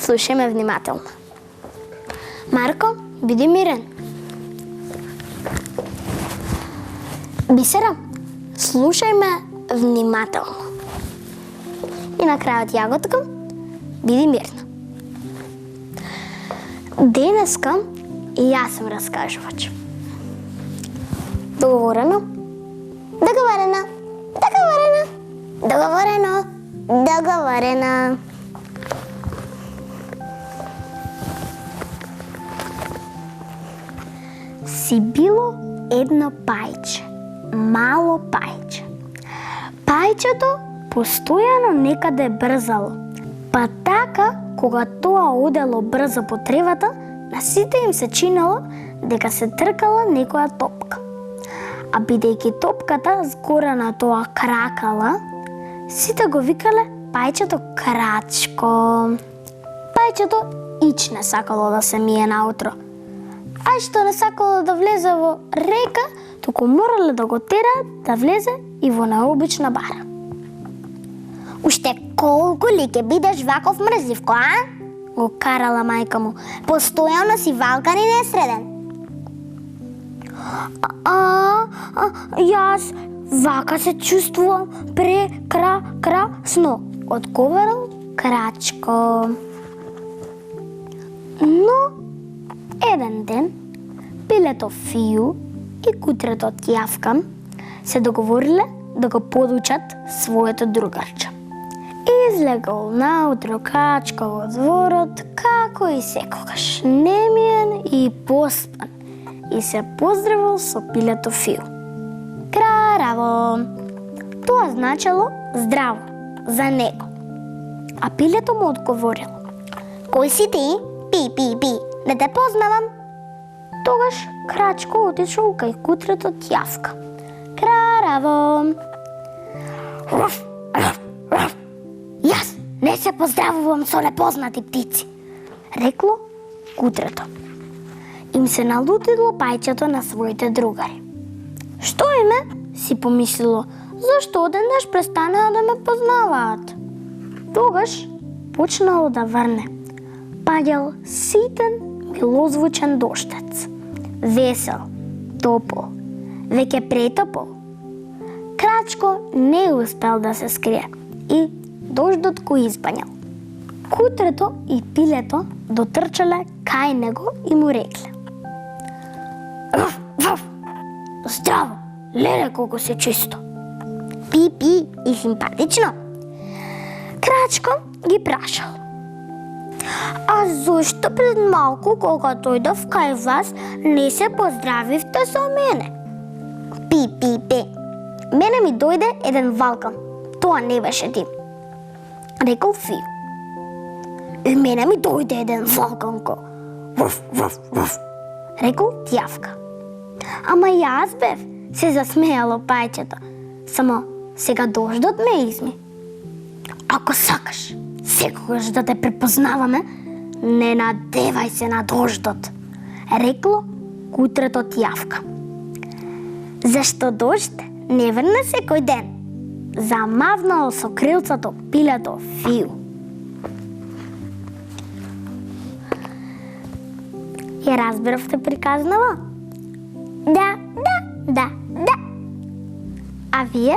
Слушај ме внимателно. Марко, биди мирен. Бисера, слушај ме внимателно. И на крајот Јаготка, биди мирна. Денеска и јас сум раскажувач. Договорено? Договорено. Договорено. Договорено. Договорено. Си било едно пајче, мало пајче. Пајчето постојано некаде брзало, па така, кога тоа одело брзо по тревата, на сите им се чинело дека се тркала некоја топка. А бидејќи топката згора на тоа кракала, сите го викале пајчето крачко. Пајчето ич не сакало да се мие наутро, а што не сакало да влезе во река, туку морале да го тераат да влезе и во необична бара. Уште колку ли ќе бидеш ваков мрзливко, а? Го карала мајка му. Постојано си валкан и несреден. Јас вака се чувствувам прекрасно, одговорил крачко. Но еден ден пилето Фију и кутрето Тјавка се договориле да го подучат своето другарче. Излегол наутро крачко во дворот, како и секогаш, немиен и поспан, и се поздравил со пилето Фију. Крараво! Тоа значело здраво за него. А пилето му одговорило: кој си ти? Пи, не те познавам. Тогаш крачко отишол кај кутрето Тјавка. Крараво! Јас не се поздравувам со непознати птици, рекло кутрето. Им се налутило пајчето на своите другари. Што име? Си помислило, зашто одеднаш престанаа да ме познаваат? Тогаш почнало да врне. Паѓал ситен, милозвучен доштец. Весел, топол, веќе претопол. Крачко не успел да се скрие и дождот го избањал. Кутрето и пилето дотрчале кај него и му рекле: здраво, леле колку си чисто. Пи и симпатично. Крачко ги прашал: а зошто пред малку кога дојдов кај вас не се поздравивте со мене? Пи. Мене ми дојде еден валкан. Тоа не беше ти, рекол Фију. И мене ми дојде еден валканко. Рекол Тјавка. Ама јас бев, се засмејало пајчето. Само сега дождот ме изми. Ако сакаш секогаш да те препознаваме, не надевај се на дождот, рекло кутрето Тјавка. Зашто дожд не врне секој ден, замавнало со крилцото пилето Фију. Ја разберавте приказнава? Да. А вие?